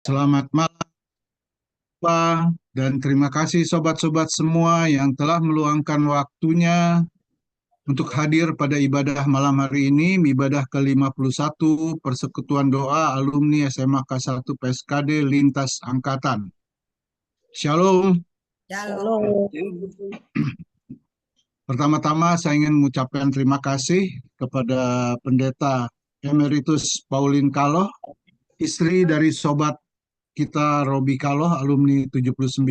Selamat malam, Pak, dan terima kasih sobat-sobat semua yang telah meluangkan waktunya untuk hadir pada ibadah malam hari ini, ibadah ke-51 Persekutuan Doa Alumni SMA K1 PSKD Lintas Angkatan. Shalom. Halo. Pertama-tama saya ingin mengucapkan terima kasih kepada Pendeta Emeritus Pauline Kaloh, istri dari sobat kita Robi Kaloh, alumni 79,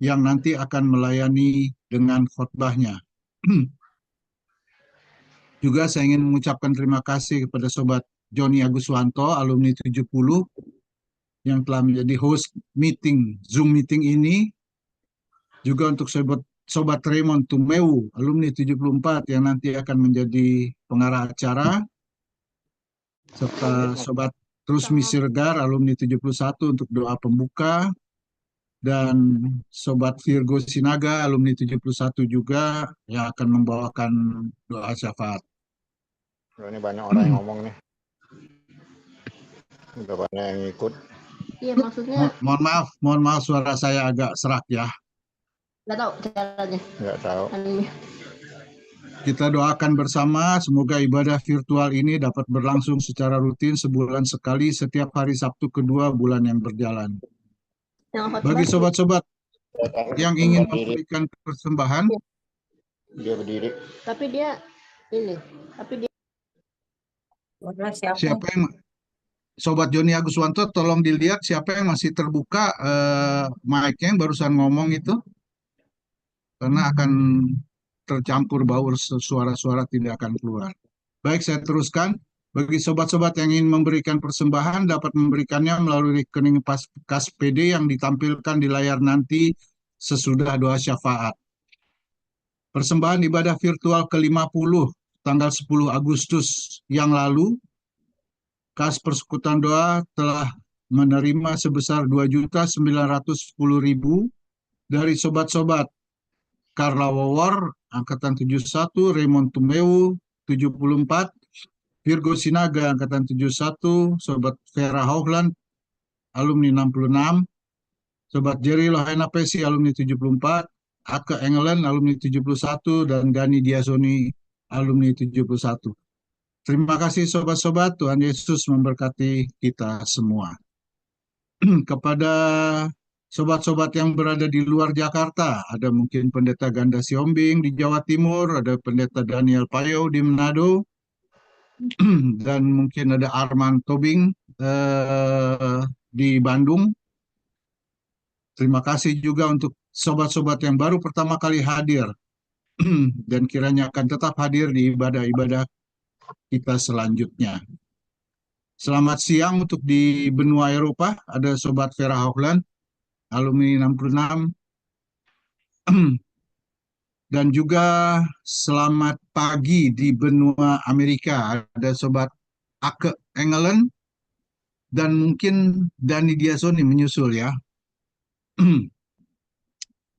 yang nanti akan melayani dengan khotbahnya. Juga saya ingin mengucapkan terima kasih kepada Sobat Joni Aguswanto, alumni 70, yang telah menjadi host Zoom meeting ini. Juga untuk Sobat Raymond Tumeu, alumni 74, yang nanti akan menjadi pengarah acara. Serta Sobat Rusmi Siregar, alumni 71, untuk doa pembuka. Dan Sobat Virgo Sinaga, alumni 71 juga, yang akan membawakan doa syafaat. Ini banyak orang yang ngomong nih. Udah banyak yang ikut. Iya, maksudnya Mohon maaf suara saya agak serak ya. nggak tahu caranya. Nggak tahu. Kita doakan bersama semoga ibadah virtual ini dapat berlangsung secara rutin sebulan sekali setiap hari Sabtu kedua bulan yang berjalan. Bagi sobat-sobat yang ingin memberikan persembahan, Dia berdiri. Tapi dia siapa yang Sobat Joni Aguswanto, tolong dilihat siapa yang masih terbuka mic-nya yang barusan ngomong itu, karena akan tercampur baur, suara-suara tidak akan keluar. Baik, saya teruskan. Bagi sobat-sobat yang ingin memberikan persembahan, dapat memberikannya melalui rekening kas PD yang ditampilkan di layar nanti sesudah doa syafaat. Persembahan ibadah virtual ke-50 tanggal 10 Agustus yang lalu, Kas Persekutuan Doa telah menerima sebesar 2.910.000 dari sobat-sobat Carla Wawor, Angkatan 71, Raymond Tumeu, 74, Virgo Sinaga, Angkatan 71, Sobat Vera Hoagland, alumni 66, Sobat Jerry Lohena Pesi, alumni 74, Ake Engelen, alumni 71, dan Gani Diasoni, alumni 71. Terima kasih sobat-sobat, Tuhan Yesus memberkati kita semua. Kepada sobat-sobat yang berada di luar Jakarta, ada mungkin Pendeta Ganda Siombing di Jawa Timur, ada Pendeta Daniel Payo di Manado, dan mungkin ada Arman Tobing di Bandung. Terima kasih juga untuk sobat-sobat yang baru pertama kali hadir dan kiranya akan tetap hadir di ibadah-ibadah kita selanjutnya. Selamat siang untuk di benua Eropa, ada Sobat Vera Hoagland, alumni 66. Dan juga selamat pagi di benua Amerika, ada Sobat Ake Engelen, dan mungkin Dani Diasoni menyusul ya.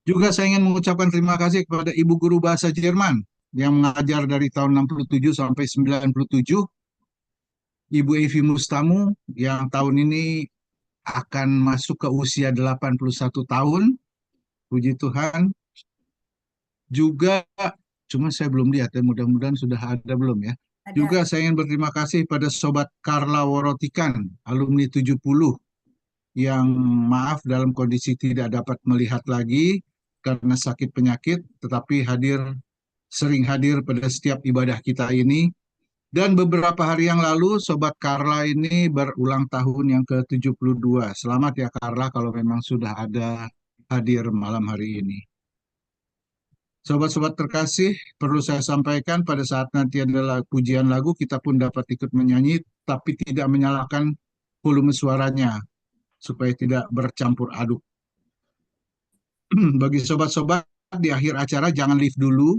Juga saya ingin mengucapkan terima kasih kepada Ibu Guru Bahasa Jerman yang mengajar dari tahun 67 sampai 97, Ibu Evi Mustamu yang tahun ini akan masuk ke usia 81 tahun, puji Tuhan. Juga, cuma saya belum lihat ya, mudah-mudahan sudah ada belum ya. Juga saya ingin berterima kasih pada Sobat Carla Worotikan, alumni 70, yang maaf dalam kondisi tidak dapat melihat lagi karena sakit penyakit, tetapi sering hadir pada setiap ibadah kita ini. Dan beberapa hari yang lalu, Sobat Carla ini berulang tahun yang ke-72. Selamat ya Carla kalau memang sudah ada hadir malam hari ini. Sobat-sobat terkasih, perlu saya sampaikan pada saat nanti adalah pujian lagu, kita pun dapat ikut menyanyi, tapi tidak menyalakan volume suaranya, supaya tidak bercampur aduk. Bagi sobat-sobat, di akhir acara jangan leave dulu,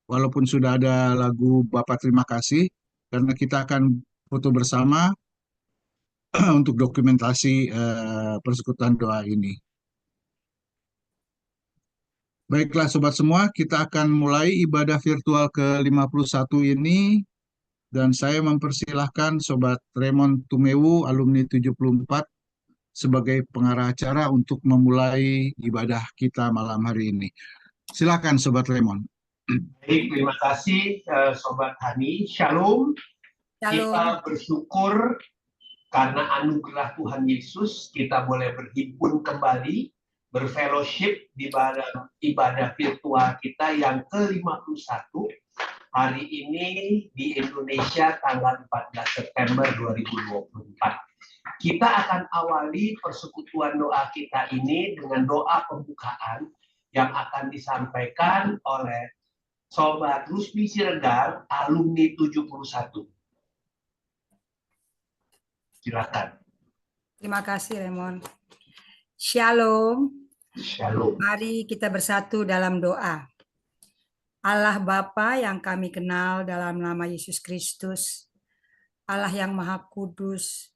walaupun sudah ada lagu Bapak Terima Kasih, karena kita akan foto bersama untuk dokumentasi persekutuan doa ini. Baiklah sobat semua, kita akan mulai ibadah virtual ke-51 ini, dan saya mempersilahkan Sobat Raymond Tumewu, alumni 74, sebagai pengarah acara untuk memulai ibadah kita malam hari ini. Silakan Sobat Lemon. Baik, terima kasih Sobat Hani. Shalom. Shalom. Kita bersyukur karena anugerah Tuhan Yesus kita boleh berhimpun kembali, berfellowship di ibadah virtual kita yang ke-51 hari ini di Indonesia tanggal 14 September 2024. Kita akan awali persekutuan doa kita ini dengan doa pembukaan yang akan disampaikan oleh Sobat Rusmi Siregar, alumni 71. Silakan. Terima kasih, Raymond. Shalom. Shalom. Mari kita bersatu dalam doa. Allah Bapa yang kami kenal dalam nama Yesus Kristus, Allah yang Maha Kudus,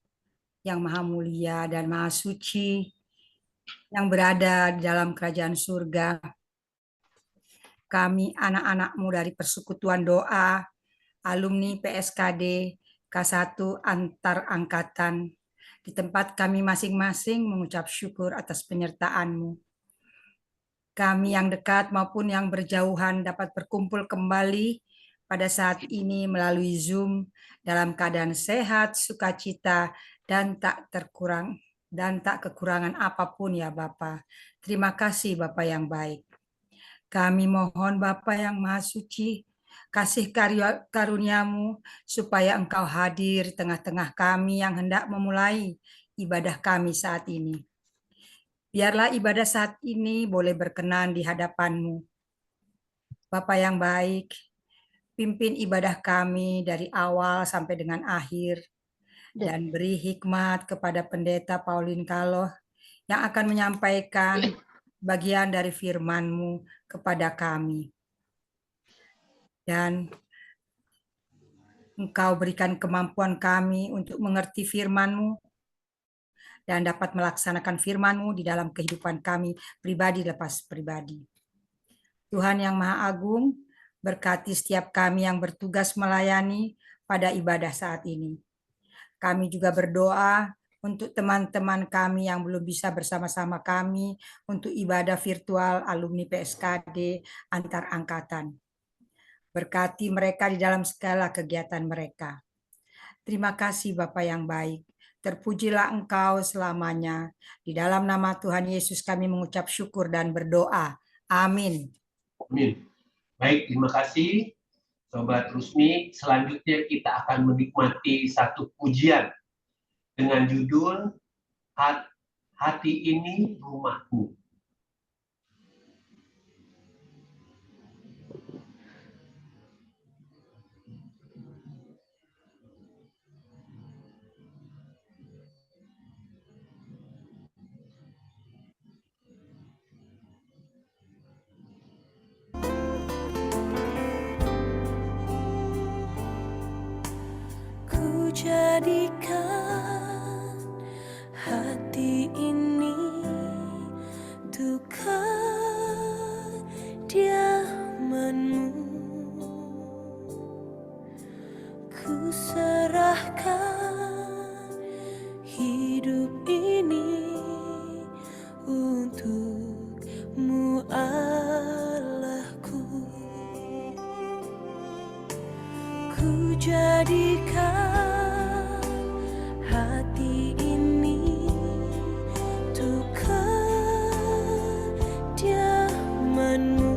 yang Maha Mulia dan Maha Suci, yang berada di dalam kerajaan surga. Kami anak-anak-Mu dari Persekutuan Doa, alumni PSKD K1 antar angkatan, di tempat kami masing-masing mengucap syukur atas penyertaan-Mu. Kami yang dekat maupun yang berjauhan dapat berkumpul kembali pada saat ini melalui Zoom dalam keadaan sehat, sukacita, dan tak kekurangan apapun ya Bapa. Terima kasih Bapa yang baik. Kami mohon Bapa yang Maha Suci, kasih karunia-Mu supaya Engkau hadir di tengah-tengah kami yang hendak memulai ibadah kami saat ini. Biarlah ibadah saat ini boleh berkenan di hadapan-Mu. Bapa yang baik, pimpin ibadah kami dari awal sampai dengan akhir, dan beri hikmat kepada Pendeta Pauline Kaloh yang akan menyampaikan bagian dari firman-Mu kepada kami. Dan Engkau berikan kemampuan kami untuk mengerti firman-Mu dan dapat melaksanakan firman-Mu di dalam kehidupan kami pribadi lepas pribadi. Tuhan yang Maha Agung, berkati setiap kami yang bertugas melayani pada ibadah saat ini. Kami juga berdoa untuk teman-teman kami yang belum bisa bersama-sama kami untuk ibadah virtual alumni PSKD antar angkatan. Berkati mereka di dalam segala kegiatan mereka. Terima kasih Bapa yang baik. Terpujilah Engkau selamanya. Di dalam nama Tuhan Yesus kami mengucap syukur dan berdoa. Amin. Amin. Baik, terima kasih Sobat Rusmi. Selanjutnya kita akan menikmati satu pujian dengan judul Hati Ini Rumahku. Jadikan hati ini untuk kediaman-Mu. Ku serahkan hidup ini untuk-Mu Allahku. Ku jadikan hati ini untuk kediaman-Mu.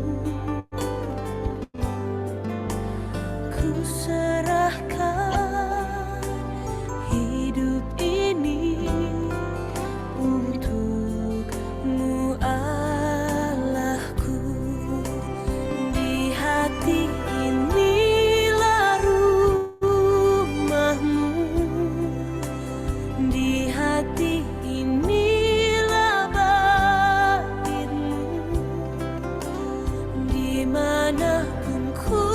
Ku serahkan hidup ini untuk-Mu Allahku. Di hati inilah rumah-Mu. Di hati inilah bait-Mu. Dimanapun ku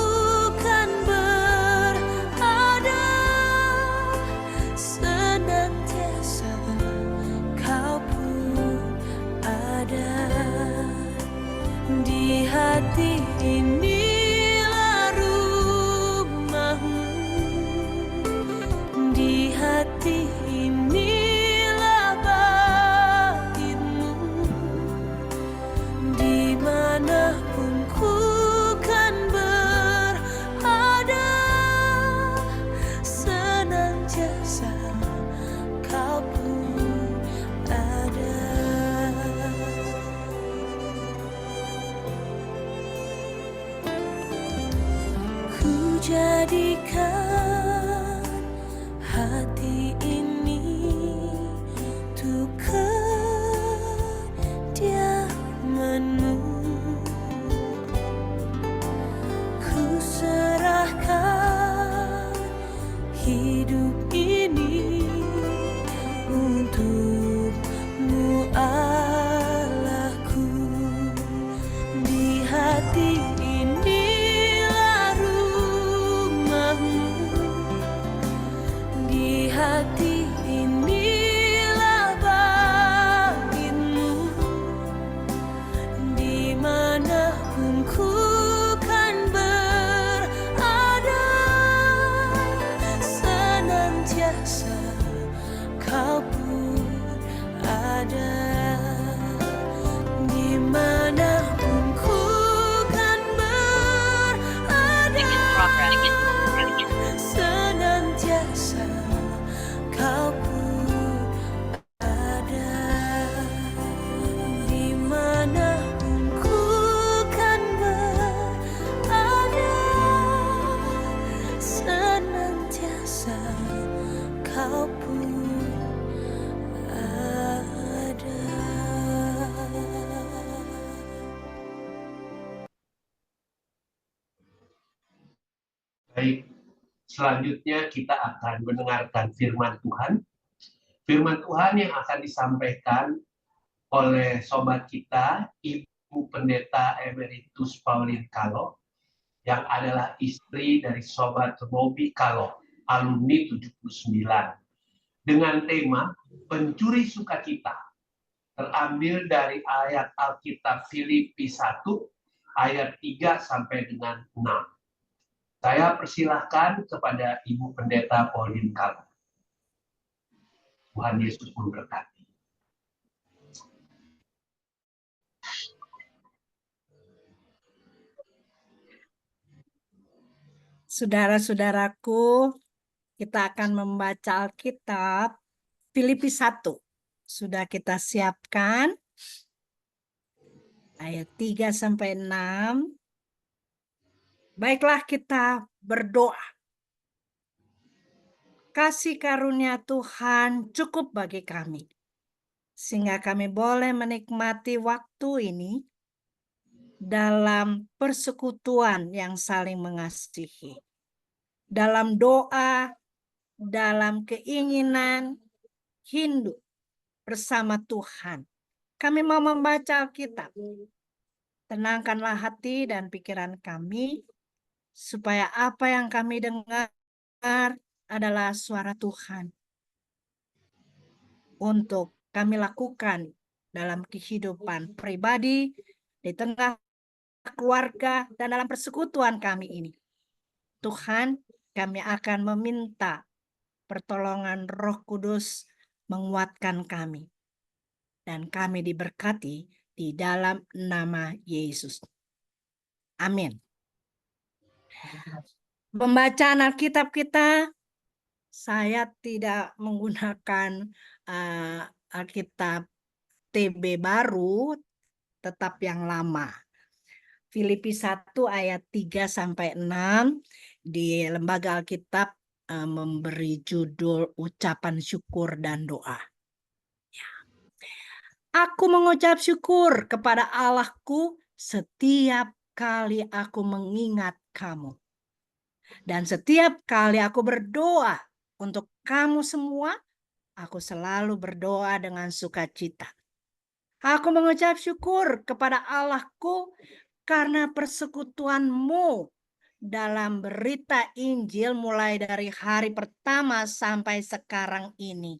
kan berada, senantiasa Kau pun ada. Di hati inilah rumah-Mu. Di hati inilah bait-Mu. jadikan hati ini untuk kediaman-Mu. Ku serahkan hidup ini untuk-Mu, Allahku. Di hati inilah rumah-Mu, di hati inilah bait-Mu, dimanapun ku kan berada, senantiasa Kau pun ada. Dimanapun ku kan berada, senantiasa Kau pun ada. Dimanapun ku kan berada, senantiasa Kau pun ada. Baik, selanjutnya kita akan mendengarkan firman Tuhan. Firman Tuhan yang akan disampaikan oleh sobat kita, Ibu Pendeta Emeritus Pauline Kalo, yang adalah istri dari sobat Robi Kalo, alumni 79. Dengan tema Pencuri Sukacita, terambil dari ayat Alkitab Filipi 1, ayat 3 sampai dengan 6. Saya persilahkan kepada Ibu Pendeta Pauline Kalo. Tuhan Yesus memberkati. Saudara-saudaraku, kita akan membaca Alkitab Filipi 1. Sudah kita siapkan ayat 3 sampai 6. Baiklah, kita berdoa. Kasih karunia Tuhan cukup bagi kami, sehingga kami boleh menikmati waktu ini dalam persekutuan yang saling mengasihi, dalam doa, dalam keinginan hidup bersama Tuhan. Kami mau membaca Alkitab. Tenangkanlah hati dan pikiran kami, supaya apa yang kami dengar adalah suara Tuhan untuk kami lakukan dalam kehidupan pribadi, di tengah keluarga, dan dalam persekutuan kami ini. Tuhan, kami akan meminta pertolongan Roh Kudus menguatkan kami, dan kami diberkati di dalam nama Yesus. Amin. Pembacaan Alkitab kita, saya tidak menggunakan Alkitab TB baru, tetap yang lama. Filipi 1 ayat 3 sampai 6 di Lembaga Alkitab memberi judul ucapan syukur dan doa. Aku mengucap syukur kepada Allahku setiap kali aku mengingat kamu. Dan setiap kali aku berdoa untuk kamu semua, aku selalu berdoa dengan sukacita. Aku mengucap syukur kepada Allahku karena persekutuanmu dalam berita Injil mulai dari hari pertama sampai sekarang ini.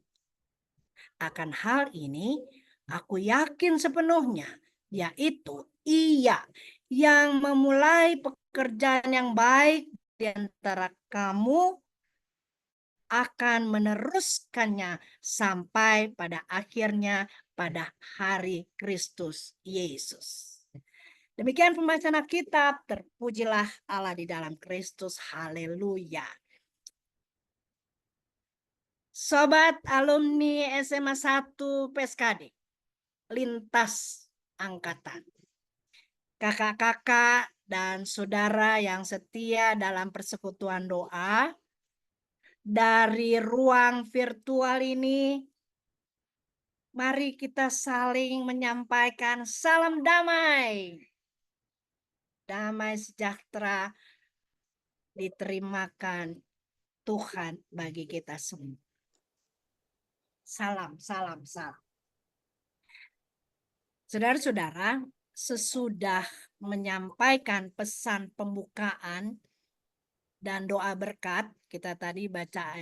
Akan hal ini, aku yakin sepenuhnya, yaitu Ia yang memulai pekerjaan yang baik di antara kamu akan meneruskannya sampai pada akhirnya pada hari Kristus Yesus. Demikian pembacaan Alkitab. Terpujilah Allah di dalam Kristus. Haleluya. Sobat alumni SMA 1 PSKD, lintas angkatan. kakak-kakak dan saudara yang setia dalam persekutuan doa, dari ruang virtual ini, mari kita saling menyampaikan salam damai. Damai sejahtera diterimakan Tuhan bagi kita semua. Salam, salam, salam. Saudara-saudara, sesudah menyampaikan pesan pembukaan dan doa berkat, kita tadi baca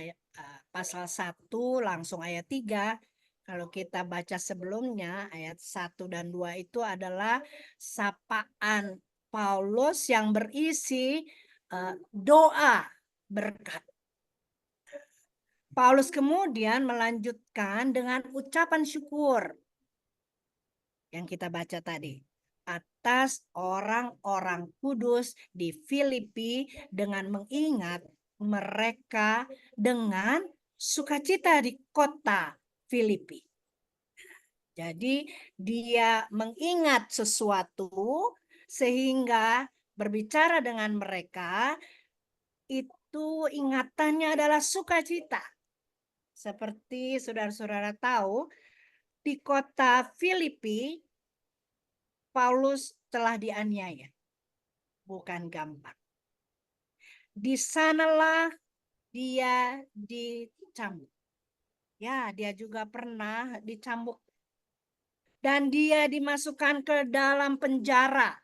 pasal 1 langsung ayat 3. Kalau kita baca sebelumnya ayat 1 dan 2 itu adalah sapaan Paulus yang berisi doa berkat. Paulus kemudian melanjutkan dengan ucapan syukur yang kita baca tadi atas orang-orang kudus di Filipi dengan mengingat mereka dengan sukacita di kota Filipi. Jadi dia mengingat sesuatu sehingga berbicara dengan mereka itu ingatannya adalah sukacita. Seperti saudara-saudara tahu, di kota Filipi Paulus telah dianiaya. Bukan gampang. Di sanalah dia dicambuk. Ya, dia juga pernah dicambuk. Dan dia dimasukkan ke dalam penjara.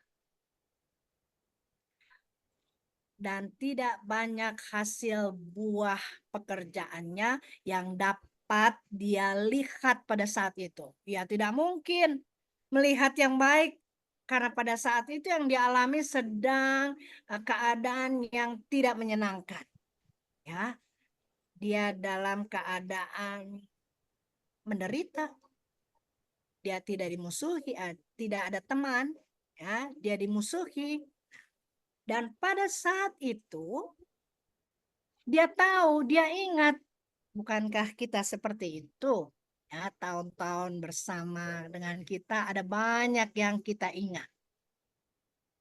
Dan tidak banyak hasil buah pekerjaannya yang dapat dia lihat pada saat itu. Ya, tidak mungkin melihat yang baik karena pada saat itu yang dialami sedang keadaan yang tidak menyenangkan. Ya, dia dalam keadaan menderita. Dia tidak dimusuhi, tidak ada teman, ya, dia dimusuhi. Dan pada saat itu dia tahu, dia ingat, bukankah kita seperti itu? Ya, tahun-tahun bersama dengan kita ada banyak yang kita ingat.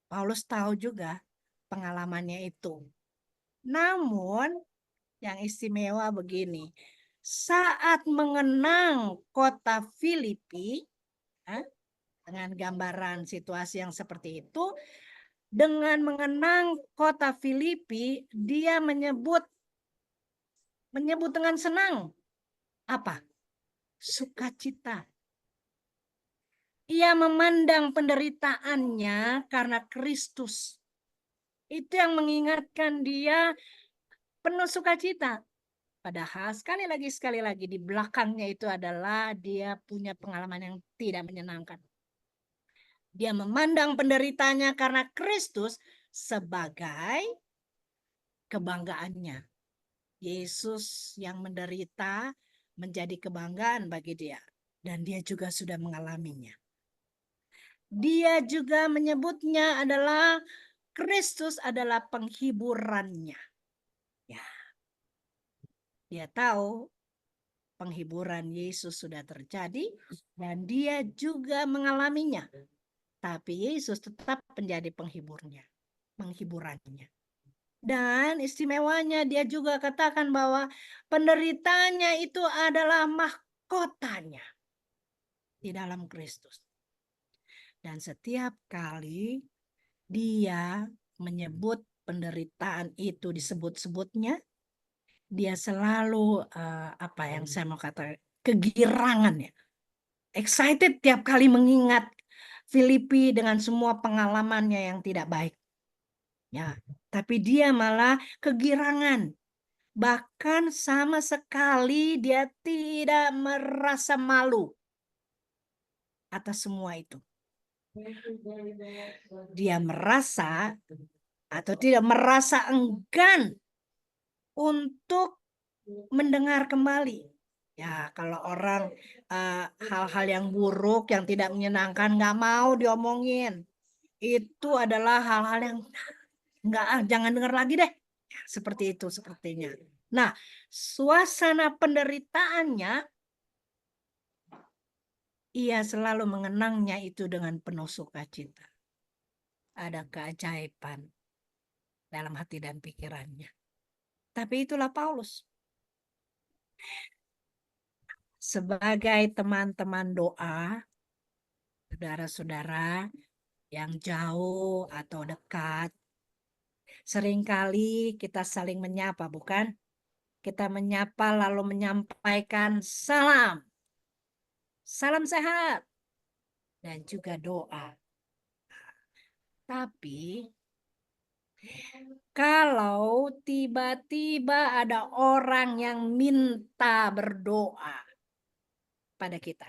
Paulus tahu juga pengalamannya itu. Namun yang istimewa begini, saat mengenang kota Filipi, dengan gambaran situasi yang seperti itu, dengan mengenang kota Filipi, dia menyebut dengan senang. Apa? Sukacita. Ia memandang penderitaannya karena Kristus. Itu yang mengingatkan dia penuh sukacita. Padahal sekali lagi di belakangnya itu adalah dia punya pengalaman yang tidak menyenangkan. Dia memandang penderitaannya karena Kristus sebagai kebanggaannya. Yesus yang menderita menjadi kebanggaan bagi dia. Dan dia juga sudah mengalaminya. Dia juga menyebutnya adalah Kristus adalah penghiburannya. Ya. Dia tahu penghiburan Yesus sudah terjadi dan dia juga mengalaminya. Tapi Yesus tetap menjadi penghiburannya. Dan istimewanya dia juga katakan bahwa penderitaannya itu adalah mahkotanya di dalam Kristus. Dan setiap kali dia menyebut penderitaan itu disebut-sebutnya, dia selalu apa yang saya mau katakan, kegirangan ya. Excited tiap kali mengingat Filipi dengan semua pengalamannya yang tidak baik. Ya, tapi dia malah kegirangan. Bahkan sama sekali dia tidak merasa malu atas semua itu. Dia merasa atau tidak merasa enggan untuk mendengar kembali. Ya, kalau orang hal-hal yang buruk, yang tidak menyenangkan, nggak mau diomongin. Itu adalah hal-hal yang jangan dengar lagi deh. Ya, seperti itu sepertinya. Nah, suasana penderitaannya, ia selalu mengenangnya itu dengan penuh sukacita. ada keajaiban dalam hati dan pikirannya. Tapi itulah Paulus. Sebagai teman-teman doa, saudara-saudara yang jauh atau dekat, seringkali kita saling menyapa, bukan? Kita menyapa lalu menyampaikan salam. Salam sehat. Dan juga doa. Tapi kalau tiba-tiba ada orang yang minta berdoa pada kita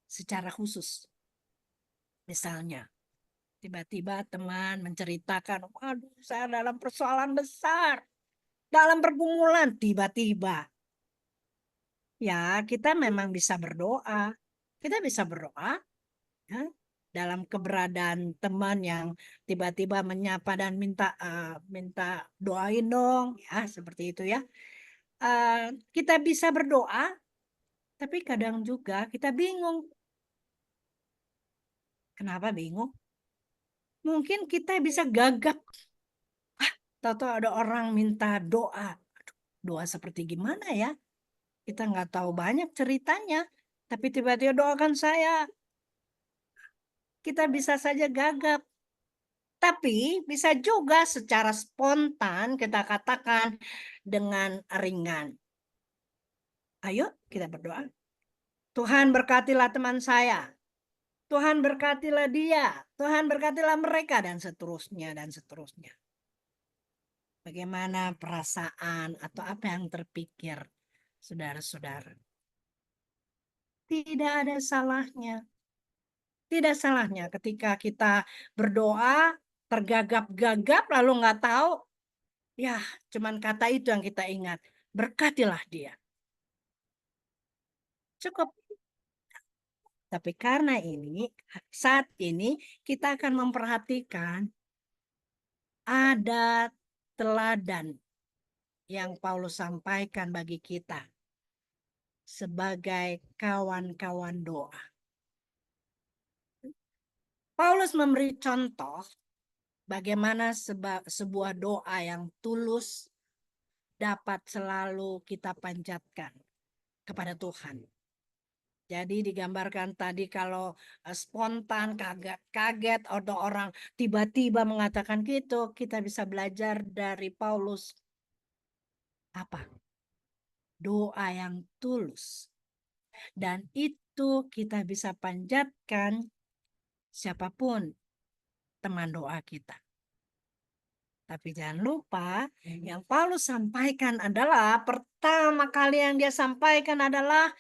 secara khusus. Misalnya, tiba-tiba teman menceritakan, waduh saya dalam persoalan besar, dalam pergumulan, tiba-tiba. Ya, kita memang bisa berdoa. Kita bisa berdoa ya, dalam keberadaan teman yang tiba-tiba menyapa dan minta doain dong, ya seperti itu ya. Kita bisa berdoa, tapi kadang juga kita bingung. Kenapa bingung? Mungkin kita bisa gagap. Tahu-tahu ada orang minta doa. Aduh, doa seperti gimana ya? Kita nggak tahu banyak ceritanya. Tapi tiba-tiba doakan saya. Kita bisa saja gagap. Tapi bisa juga secara spontan kita katakan dengan ringan. Ayo kita berdoa. Tuhan berkatilah teman saya. Tuhan berkatilah dia. Tuhan berkatilah mereka dan seterusnya dan seterusnya. Bagaimana perasaan atau apa yang terpikir saudara-saudara? Tidak ada salahnya. Tidak salahnya ketika kita berdoa tergagap-gagap lalu nggak tahu. Ya, cuman kata itu yang kita ingat. Berkatilah dia. Cukup. Tapi karena ini, saat ini kita akan memperhatikan ada teladan yang Paulus sampaikan bagi kita sebagai kawan-kawan doa. Paulus memberi contoh bagaimana sebuah doa yang tulus dapat selalu kita panjatkan kepada Tuhan. Jadi digambarkan tadi kalau spontan, kaget atau orang tiba-tiba mengatakan gitu, kita bisa belajar dari Paulus. Apa? Doa yang tulus. Dan itu kita bisa panjatkan siapapun teman doa kita. Tapi jangan lupa yang Paulus sampaikan adalah pertama kali yang dia sampaikan adalah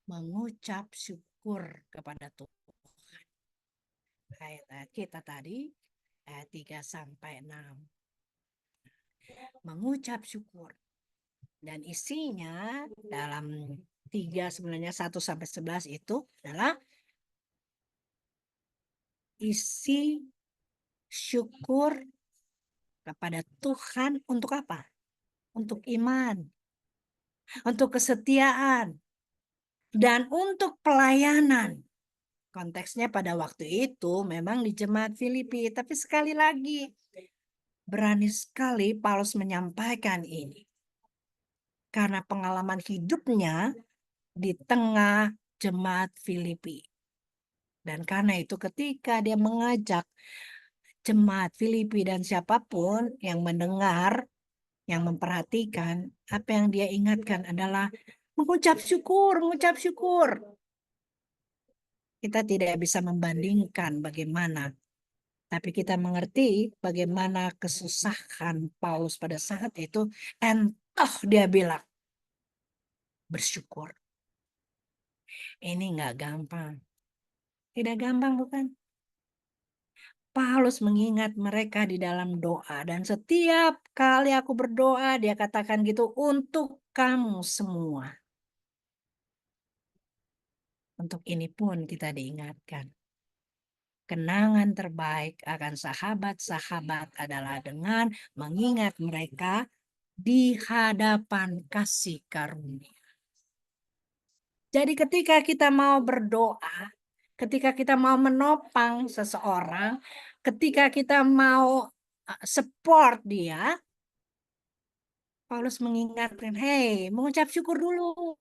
mengucap syukur kepada Tuhan. Ayat kita tadi ayat 3 sampai 6. Mengucap syukur. Dan isinya dalam 3 sebenarnya 1 sampai 11 itu adalah isi syukur kepada Tuhan untuk apa? Untuk iman, untuk kesetiaan, dan untuk pelayanan. Konteksnya pada waktu itu memang di jemaat Filipi. Tapi sekali lagi, berani sekali Paulus menyampaikan ini. Karena pengalaman hidupnya di tengah jemaat Filipi. Dan karena itu ketika dia mengajak jemaat Filipi dan siapapun yang mendengar, yang memperhatikan, apa yang dia ingatkan adalah mengucap syukur, mengucap syukur. Kita tidak bisa membandingkan bagaimana, tapi kita mengerti bagaimana kesusahan Paulus pada saat itu, entah dia bilang bersyukur. Ini nggak gampang. Tidak gampang bukan? Paulus mengingat mereka di dalam doa. Dan setiap kali aku berdoa, dia katakan gitu, untuk kamu semua. Untuk ini pun kita diingatkan. Kenangan terbaik akan sahabat-sahabat adalah dengan mengingat mereka di hadapan kasih karunia. Jadi ketika kita mau berdoa, ketika kita mau menopang seseorang, ketika kita mau support dia, Paulus mengingatkan, hei, mengucap syukur dulu.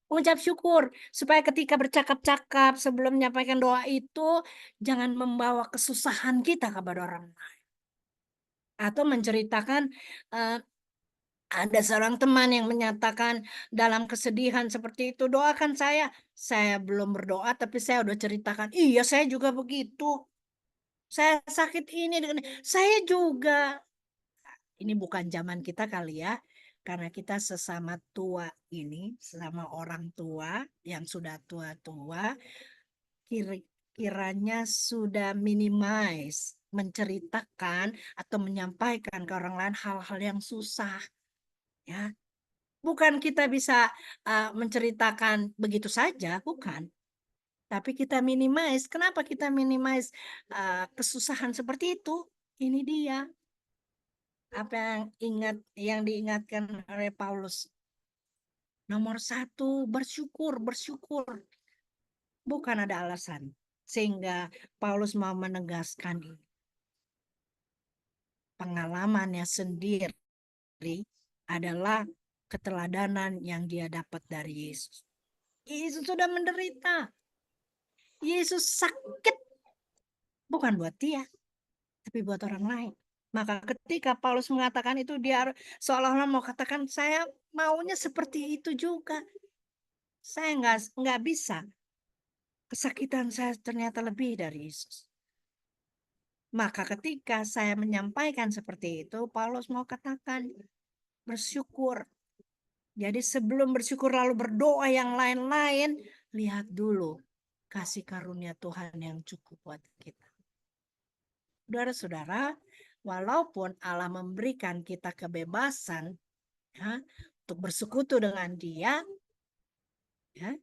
Mengucap syukur supaya ketika bercakap-cakap sebelum menyampaikan doa itu jangan membawa kesusahan kita kepada orang lain. Atau menceritakan ada seorang teman yang menyatakan dalam kesedihan seperti itu, doakan saya. Saya belum berdoa tapi saya udah ceritakan, iya saya juga begitu. Saya sakit ini dengan saya juga. Ini bukan zaman kita kali ya. Karena kita sesama tua ini, sesama orang tua yang sudah tua-tua, kiranya sudah minimize menceritakan atau menyampaikan ke orang lain hal-hal yang susah. Ya, bukan kita bisa menceritakan begitu saja, bukan. Tapi kita minimize. Kenapa kita minimize kesusahan seperti itu? Ini dia. Apa yang diingatkan oleh Paulus. Nomor 1, bersyukur. Bukan ada alasan. Sehingga Paulus mau menegaskan ini. Pengalamannya sendiri adalah keteladanan yang dia dapat dari Yesus. Yesus sudah menderita. Yesus sakit. Bukan buat dia, tapi buat orang lain. Maka ketika Paulus mengatakan itu, dia seolah-olah mau katakan, saya maunya seperti itu juga. Saya nggak bisa. Kesakitan saya ternyata lebih dari Yesus. Maka ketika saya menyampaikan seperti itu, Paulus mau katakan, bersyukur. Jadi sebelum bersyukur lalu berdoa yang lain-lain, lihat dulu kasih karunia Tuhan yang cukup buat kita. Saudara-saudara, walaupun Allah memberikan kita kebebasan ya, untuk bersekutu dengan Dia, ya,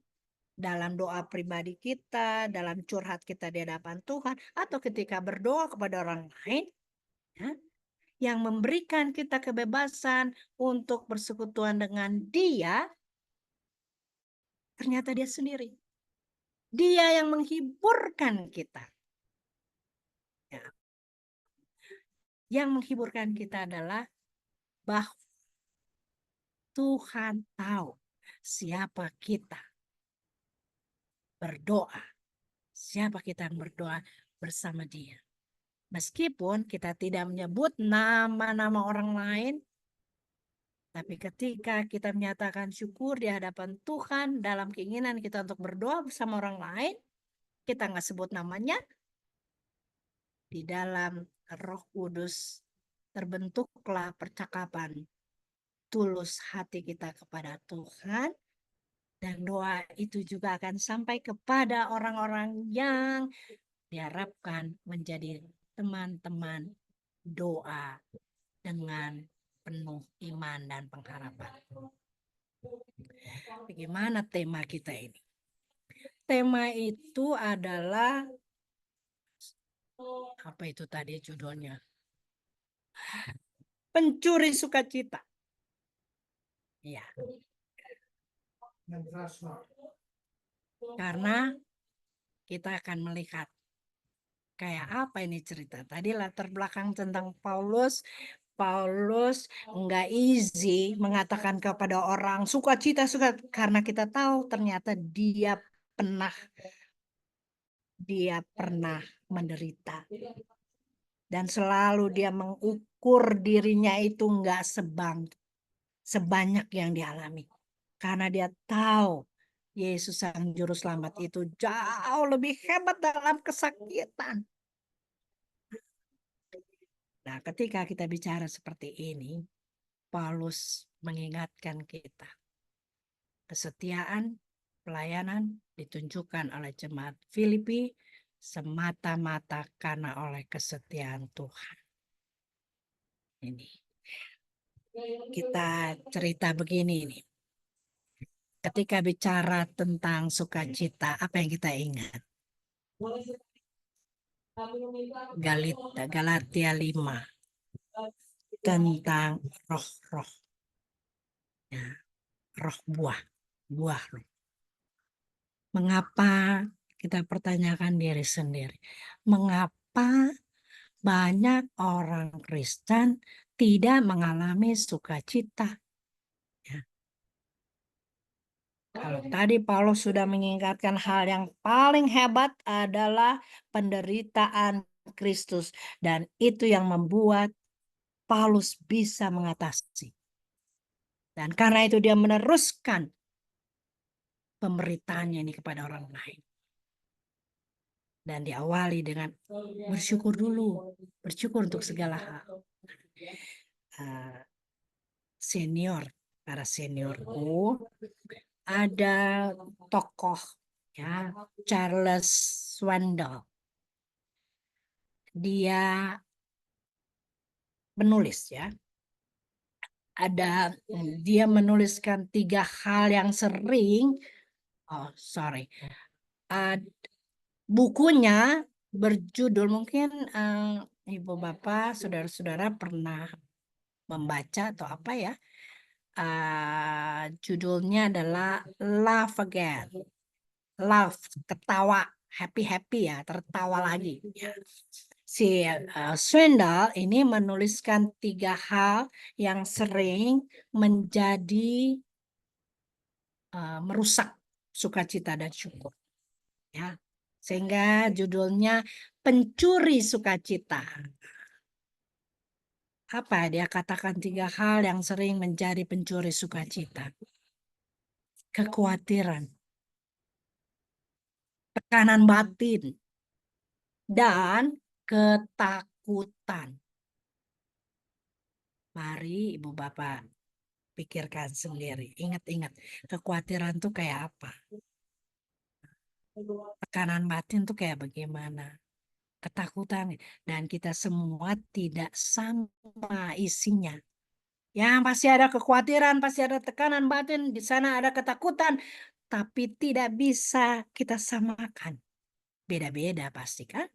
dalam doa pribadi kita, dalam curhat kita di hadapan Tuhan, atau ketika berdoa kepada orang lain, ya, yang memberikan kita kebebasan untuk bersekutuan dengan Dia, ternyata Dia sendiri. Dia yang menghiburkan kita. Ya. Yang menghiburkan kita adalah bahwa Tuhan tahu siapa kita berdoa. Siapa kita yang berdoa bersama Dia. Meskipun kita tidak menyebut nama-nama orang lain, tapi ketika kita menyatakan syukur di hadapan Tuhan dalam keinginan kita untuk berdoa bersama orang lain, kita nggak sebut namanya, di dalam Roh Kudus terbentuklah percakapan tulus hati kita kepada Tuhan, dan doa itu juga akan sampai kepada orang-orang yang diharapkan menjadi teman-teman doa dengan penuh iman dan pengharapan. Bagaimana tema kita ini? Tema itu adalah apa itu tadi judulnya? Pencuri sukacita. Ya. Karena kita akan melihat kayak apa ini cerita. Tadi latar belakang tentang Paulus nggak easy mengatakan kepada orang sukacita karena kita tahu ternyata dia pernah menderita. Dan selalu dia mengukur dirinya itu nggak sebanyak yang dialami. Karena dia tahu Yesus Sang Juru Selamat itu jauh lebih hebat dalam kesakitan. Nah, ketika kita bicara seperti ini, Paulus mengingatkan kita. Kesetiaan, pelayanan ditunjukkan oleh jemaat Filipi semata-mata karena oleh kesetiaan Tuhan. Ini. Kita cerita begini nih. Ketika bicara tentang sukacita, apa yang kita ingat? Galatia 5 tentang roh-roh. Ya, roh buah roh. Mengapa kita pertanyakan diri sendiri. Mengapa banyak orang Kristen tidak mengalami sukacita? Ya. Kalau tadi Paulus sudah mengingatkan hal yang paling hebat adalah penderitaan Kristus. Dan itu yang membuat Paulus bisa mengatasi. Dan karena itu dia meneruskan pemberitaannya ini kepada orang lain. Dan diawali dengan bersyukur dulu. Bersyukur untuk segala hal. Para seniorku, ada tokoh ya, Charles Swindoll. Dia menulis ya. Dia menuliskan 3 hal yang sering. Bukunya berjudul, mungkin Ibu Bapak, saudara-saudara pernah membaca atau apa ya? Judulnya adalah Laugh Again. Laugh, ketawa, happy ya, tertawa lagi. Si Swindoll ini menuliskan 3 hal yang sering menjadi merusak sukacita dan syukur. Ya. Sehingga judulnya Pencuri Sukacita. Apa dia katakan 3 hal yang sering menjadi pencuri sukacita? Kekhawatiran, tekanan batin, dan ketakutan. Mari Ibu Bapak pikirkan sendiri. Ingat-ingat, kekhawatiran tuh kayak apa? Tekanan batin tuh kayak bagaimana? Ketakutan, dan kita semua tidak sama isinya. Ya, pasti ada kekhawatiran, pasti ada tekanan batin, di sana ada ketakutan, tapi tidak bisa kita samakan. Beda-beda pasti kan?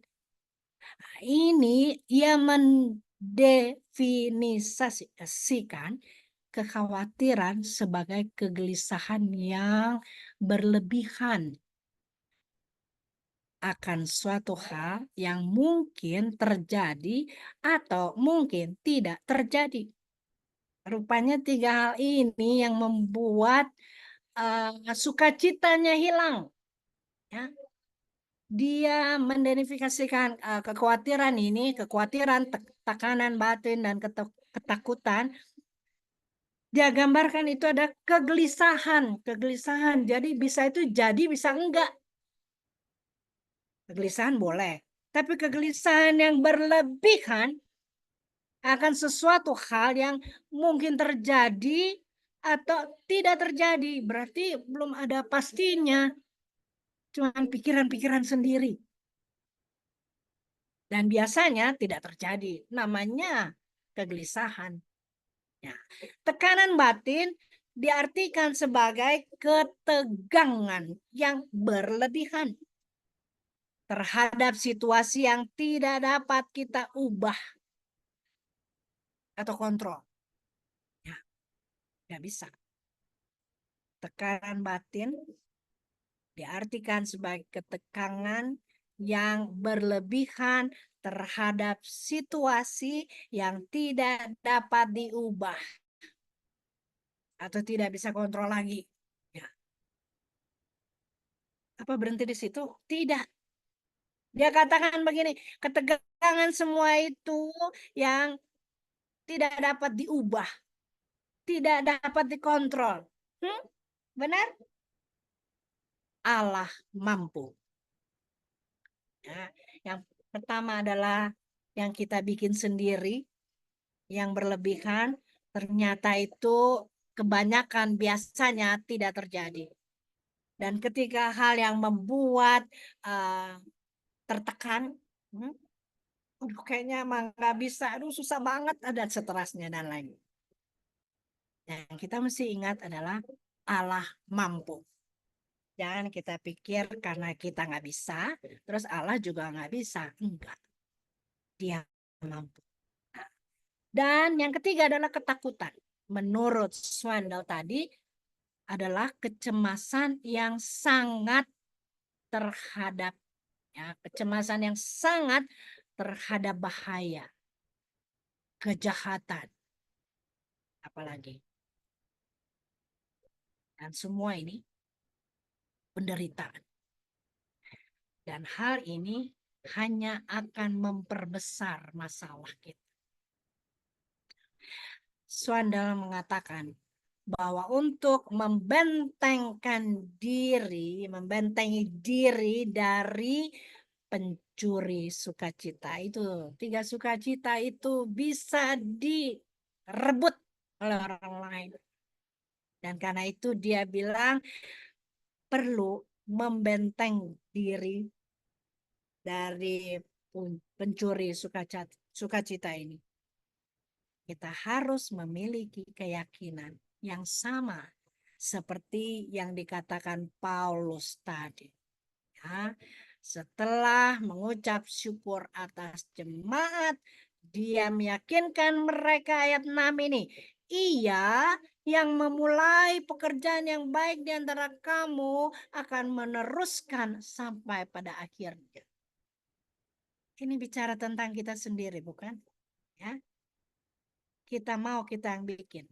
Nah, ini ia mendefinisikan kekhawatiran sebagai kegelisahan yang berlebihan akan suatu hal yang mungkin terjadi atau mungkin tidak terjadi. Rupanya 3 hal ini yang membuat sukacitanya hilang. Ya. Dia mendenifikasikan kekhawatiran ini, tekanan batin, dan ketakutan. Dia gambarkan itu ada kegelisahan. Jadi bisa itu jadi, bisa enggak. Kegelisahan boleh, tapi kegelisahan yang berlebihan akan sesuatu hal yang mungkin terjadi atau tidak terjadi, berarti belum ada pastinya, cuman pikiran-pikiran sendiri. Dan biasanya tidak terjadi, namanya kegelisahan. Ya. Tekanan batin diartikan sebagai ketegangan yang berlebihan terhadap situasi yang tidak dapat kita ubah atau kontrol. Ya, nggak bisa. Tekanan batin diartikan sebagai ketegangan yang berlebihan terhadap situasi yang tidak dapat diubah atau tidak bisa kontrol lagi. Ya. Apa berhenti di situ? Tidak. Dia katakan begini, ketegangan semua itu yang tidak dapat diubah, tidak dapat dikontrol. Benar? Allah mampu. Ya, yang pertama adalah yang kita bikin sendiri, yang berlebihan, ternyata itu kebanyakan biasanya tidak terjadi. Dan ketika hal yang membuat tertekan, kayaknya emang nggak bisa, susah banget, ada seterusnya dan lain. Yang kita mesti ingat adalah Allah mampu. Jangan kita pikir karena kita nggak bisa, terus Allah juga nggak bisa. Enggak. Dia mampu. Dan yang ketiga adalah ketakutan. Menurut Swindoll tadi adalah kecemasan yang sangat terhadap kecemasan yang sangat terhadap bahaya, kejahatan, apalagi. Dan semua ini penderitaan. Dan hal ini hanya akan memperbesar masalah kita. Swandal mengatakan bahwa untuk membentengi diri dari pencuri sukacita itu, 3 sukacita itu bisa direbut oleh orang lain. Dan karena itu dia bilang perlu membenteng diri dari pencuri sukacita ini. Kita harus memiliki keyakinan yang sama seperti yang dikatakan Paulus tadi. Ya, setelah mengucap syukur atas jemaat, dia meyakinkan mereka, ayat 6 ini, Ia yang memulai pekerjaan yang baik di antara kamu akan meneruskan sampai pada akhirnya. Ini bicara tentang kita sendiri, bukan? Ya. Kita mau, kita yang bikin.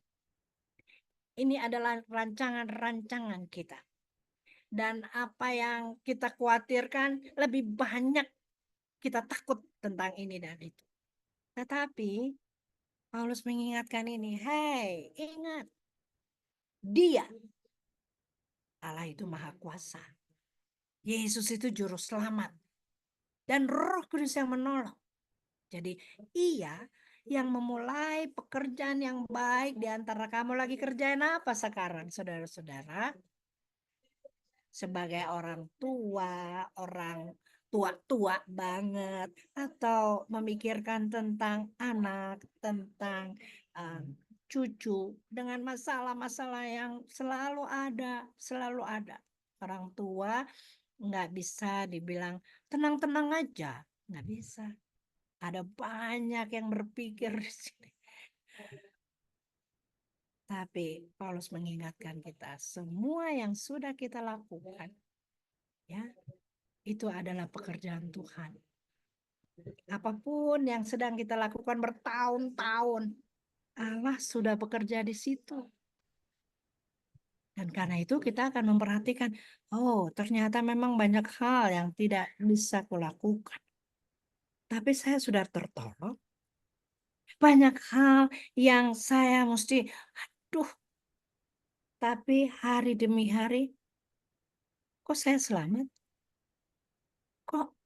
Ini adalah rancangan-rancangan kita. Dan apa yang kita khawatirkan lebih banyak kita takut tentang ini dan itu. Tetapi Paulus mengingatkan ini, hei, ingat, Dia, Allah itu Maha Kuasa. Yesus itu juru selamat. Dan Roh Kudus yang menolong. Jadi Ia yang memulai pekerjaan yang baik di antara kamu. Lagi kerjain apa sekarang, saudara-saudara? Sebagai orang tua banget, atau memikirkan tentang anak, tentang cucu, dengan masalah-masalah yang selalu ada. Orang tua nggak bisa dibilang tenang-tenang aja, nggak bisa. Ada banyak yang berpikir di sini. Tapi Paulus mengingatkan kita, semua yang sudah kita lakukan, ya, itu adalah pekerjaan Tuhan. Apapun yang sedang kita lakukan bertahun-tahun, Allah sudah bekerja di situ. Dan karena itu kita akan memperhatikan, oh ternyata memang banyak hal yang tidak bisa kulakukan. Tapi saya sudah tertolong. Banyak hal yang saya mesti, tapi hari demi hari, kok saya selamat? Kok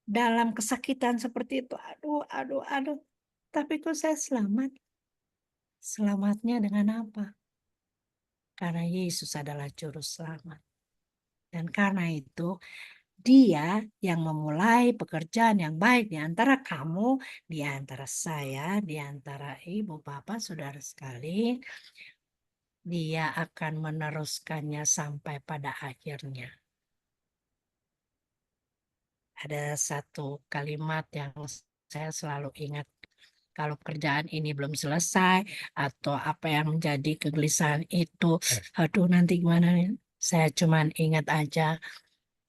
dalam kesakitan seperti itu, aduh. Tapi kok saya selamat? Selamatnya dengan apa? Karena Yesus adalah juru selamat. Dan karena itu, Dia yang memulai pekerjaan yang baik di antara kamu, di antara saya, di antara ibu, bapak, saudara sekalian, Dia akan meneruskannya sampai pada akhirnya. Ada satu kalimat yang saya selalu ingat. Kalau kerjaan ini belum selesai, atau apa yang menjadi kegelisahan itu, aduh nanti gimana? Saya cuman ingat aja,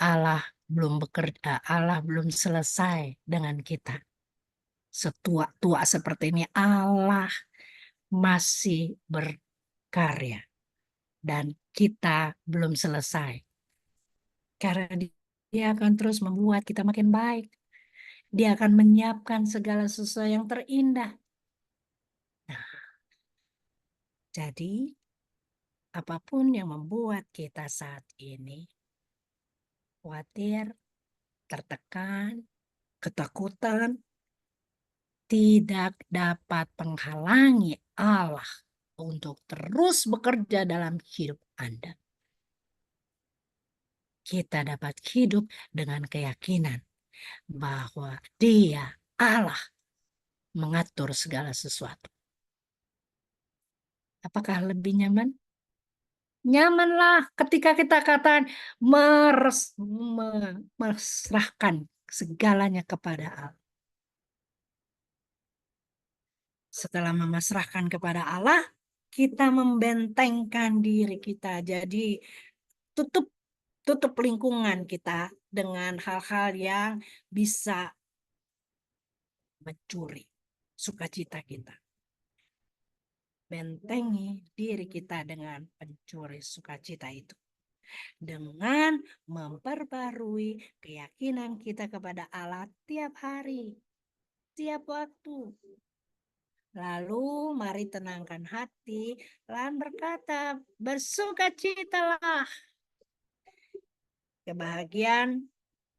Allah belum bekerja, Allah belum selesai dengan kita. Setua-tua seperti ini, Allah masih berkarya. Dan kita belum selesai. Karena Dia akan terus membuat kita makin baik. Dia akan menyiapkan segala sesuatu yang terindah. Nah, jadi apapun yang membuat kita saat ini khawatir, tertekan, ketakutan, tidak dapat menghalangi Allah untuk terus bekerja dalam hidup Anda. Kita dapat hidup dengan keyakinan bahwa Dia, Allah, mengatur segala sesuatu. Apakah lebih nyaman? Nyamanlah ketika kita katakan meserahkan segalanya kepada Allah. Setelah memasrahkan kepada Allah, kita membentengkan diri kita. Jadi tutup tutup lingkungan kita dengan hal-hal yang bisa mencuri sukacita kita. Bentengi diri kita dengan pencuri sukacita itu, dengan memperbarui keyakinan kita kepada Allah tiap hari, tiap waktu. Lalu mari tenangkan hati dan berkata, bersukacitalah. Kebahagiaan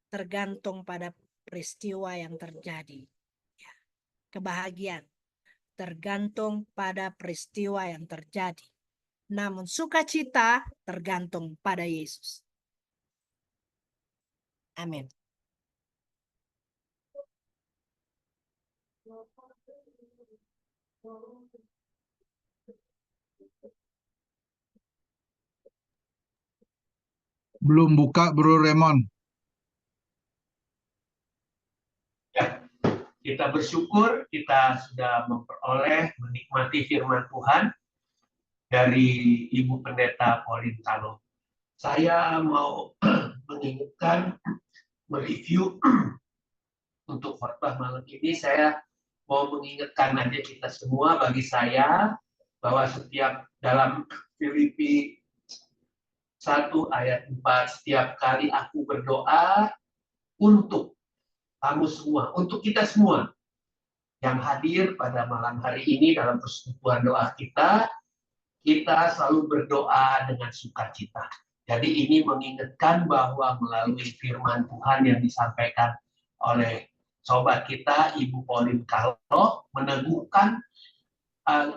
tergantung pada peristiwa yang terjadi. Kebahagiaan tergantung pada peristiwa yang terjadi. Namun sukacita tergantung pada Yesus. Amin. Belum buka, Bro Raymond. Ya, kita bersyukur kita sudah memperoleh, menikmati firman Tuhan dari Ibu Pendeta Pauline Kalo. Saya mau mengingatkan, mereview untuk khotbah malam ini. Saya mau mengingatkan aja kita semua, bagi saya, bahwa setiap dalam Filipi 1 ayat 4, setiap kali aku berdoa untuk kamu semua, untuk kita semua yang hadir pada malam hari ini dalam persekutuan doa kita selalu berdoa dengan sukacita. Jadi ini mengingatkan bahwa melalui firman Tuhan yang disampaikan oleh sobat kita, Ibu Pauline Kalo, meneguhkan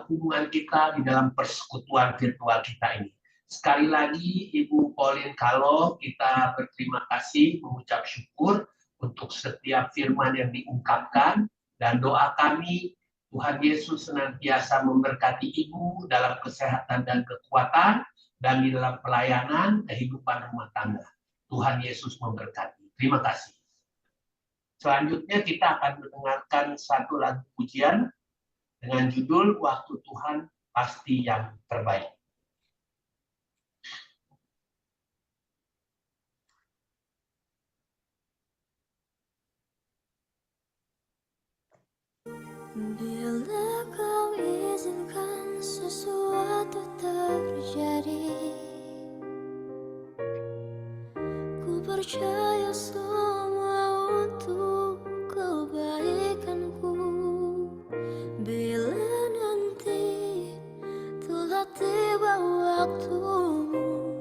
hubungan kita di dalam persekutuan virtual kita ini. Sekali lagi, Ibu Pauline Kalo, kita berterima kasih, mengucap syukur untuk setiap firman yang diungkapkan, dan doa kami, Tuhan Yesus senantiasa memberkati Ibu dalam kesehatan dan kekuatan, dan di dalam pelayanan kehidupan rumah tangga. Tuhan Yesus memberkati. Terima kasih. Selanjutnya kita akan mendengarkan satu lagu pujian dengan judul Waktu Tuhan Pasti Yang Terbaik. Bila kau izinkan sesuatu terjadi, ku percaya semua untuk kebaikanku. Bila nanti telah tiba waktumu,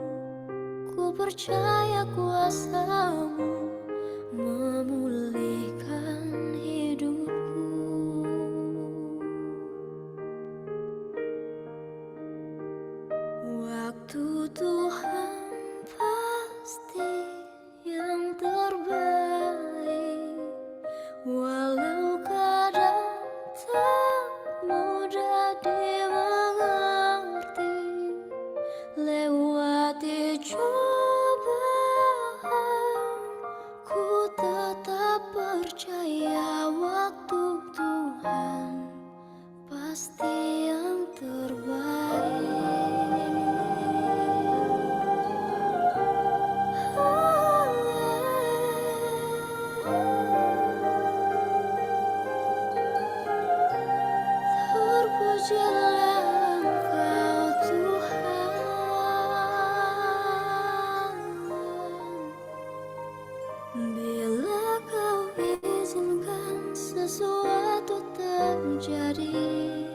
ku percaya kuasa-Mu memulihkan hidupku. Waktu Tuhan pasti yang terbaik, walau kadang tak mudah dimengerti. Lewati cobaan, ku tetap percaya waktu Tuhan pasti yang terbaik. Terpujilah Engkau Tuhan, bila Kau izinkan sesuatu terjadi,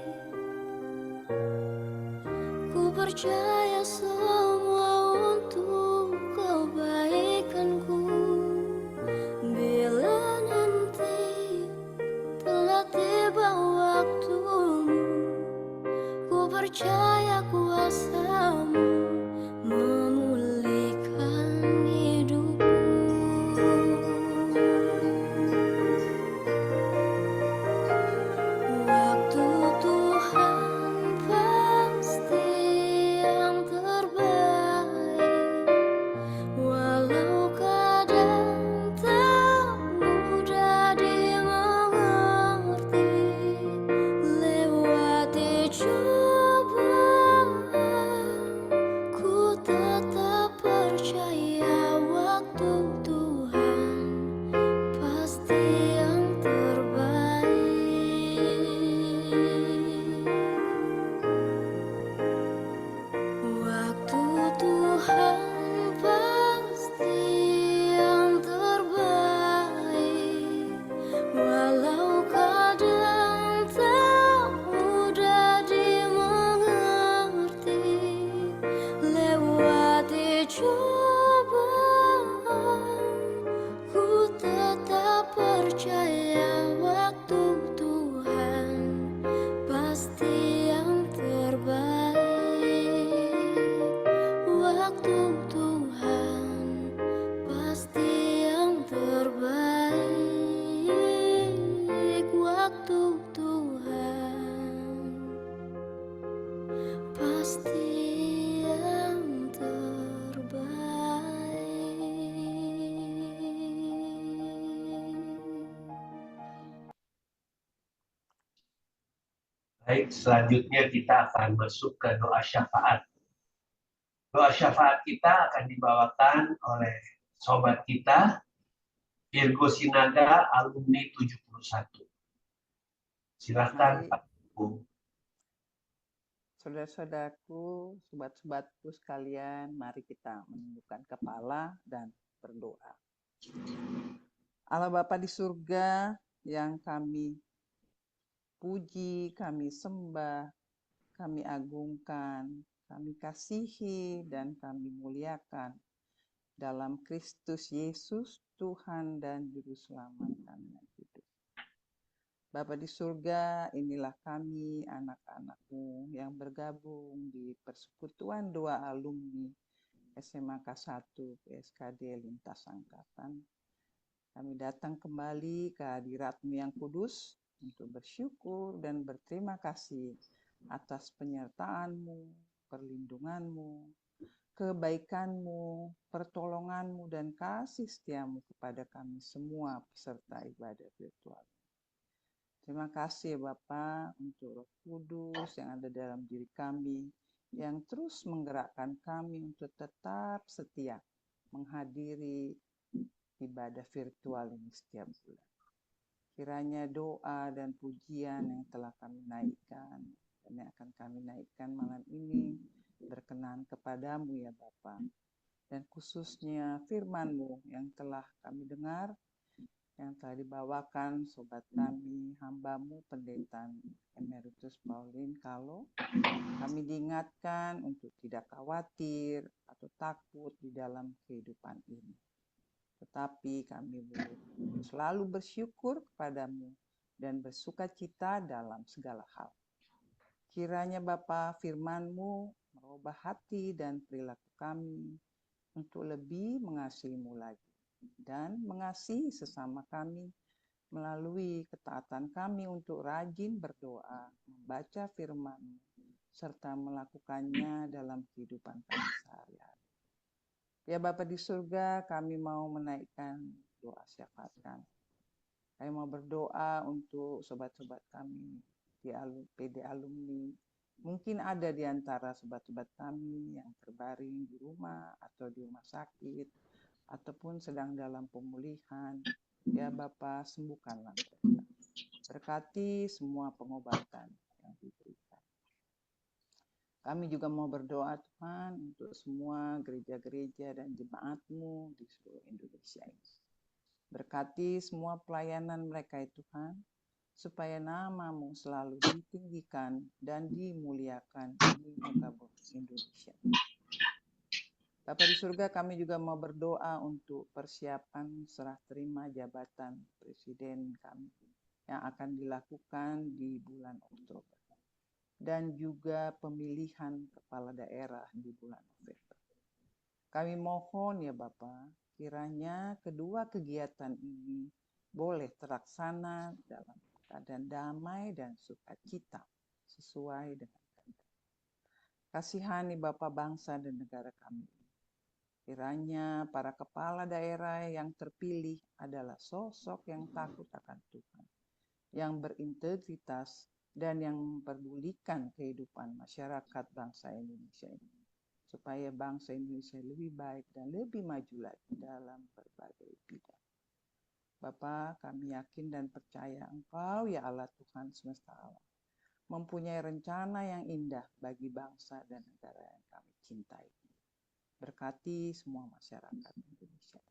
ku percaya semua untuk kebaikanku. Bila nanti telah tiba waktumu, ku percaya kuasa-Mu memulihkan hidupku. Waktu Tuhan pasti yang terbaik. Tuhan pasti yang terbaik. Waktu Tuhan pasti yang terbaik. Walau kadang tak mudah dimengerti, lewati cobaan, ku tetap percaya waktu Tuhan pasti yang terbaik. Waktu Tuhan pasti yang terbaik. Waktu Tuhan pasti yang terbaik. Baik, selanjutnya kita akan masuk ke doa syafaat. Doa syafaat kita akan dibawakan oleh sobat kita, Virgo Sinaga, alumni 71. Silakan Mari, Pak Bu. saudara-saudaraku, sobat-sobatku sekalian, mari kita menundukkan kepala dan berdoa. Allah Bapa di surga yang kami puji, kami sembah, kami agungkan, kami kasihi, dan kami muliakan dalam Kristus Yesus, Tuhan dan Juru Selamat kami yang hidup. Bapa di surga, inilah kami, anak-anak-Mu yang bergabung di Persekutuan Doa Alumni SMA K1 PSKD Lintas Angkatan. Kami datang kembali ke hadirat-Mu yang kudus untuk bersyukur dan berterima kasih atas penyertaan-Mu, perlindungan-Mu, kebaikan-Mu, pertolongan-Mu, dan kasih setia-Mu kepada kami semua peserta ibadah virtual. Terima kasih Bapa untuk Roh Kudus yang ada dalam diri kami, yang terus menggerakkan kami untuk tetap setia menghadiri ibadah virtual ini setiap bulan. Kiranya doa dan pujian yang telah kami naikkan dan yang akan kami naikkan malam ini berkenan kepadamu ya Bapa. Dan khususnya firman-Mu yang telah kami dengar, yang telah dibawakan sobat kami, hamba-Mu Pendeta Emeritus Pauline Kalo. Kami diingatkan untuk tidak khawatir atau takut di dalam kehidupan ini. Tetapi kami boleh selalu bersyukur kepadamu dan bersuka cita dalam segala hal. Kiranya Bapa firman-Mu merubah hati dan perilaku kami untuk lebih mengasihi-Mu lagi dan mengasihi sesama kami melalui ketaatan kami untuk rajin berdoa, membaca firman-Mu, serta melakukannya dalam kehidupan kami sehari-hari. Ya Bapa di surga, kami mau menaikkan doa syafaat kami. Kami mau berdoa untuk sobat-sobat kami di PD alumni. Mungkin ada di antara sobat-sobat kami yang terbaring di rumah atau di rumah sakit, ataupun sedang dalam pemulihan. Ya Bapa, sembuhkanlah mereka. Berkati semua pengobatan yang diberikan. Kami juga mau berdoa Tuhan untuk semua gereja-gereja dan jemaat-Mu di seluruh Indonesia ini. Berkati semua pelayanan mereka ya Tuhan, supaya nama-Mu selalu ditinggikan dan dimuliakan di muka bumi Indonesia. Bapa di surga, kami juga mau berdoa untuk persiapan serah terima jabatan Presiden kami yang akan dilakukan di bulan Oktober. Dan juga pemilihan kepala daerah di bulan November. Kami mohon ya Bapa, kiranya kedua kegiatan ini boleh terlaksana dalam keadaan damai dan sukacita sesuai dengan kehendak. Kasihani Bapa bangsa dan negara kami. Kiranya para kepala daerah yang terpilih adalah sosok yang takut akan Tuhan, yang berintegritas dan yang memperdulikan kehidupan masyarakat bangsa Indonesia ini. supaya bangsa Indonesia lebih baik dan lebih maju lagi dalam berbagai bidang. Bapa, kami yakin dan percaya Engkau ya Allah Tuhan semesta alam mempunyai rencana yang indah bagi bangsa dan negara yang kami cintai. Berkati semua masyarakat Indonesia.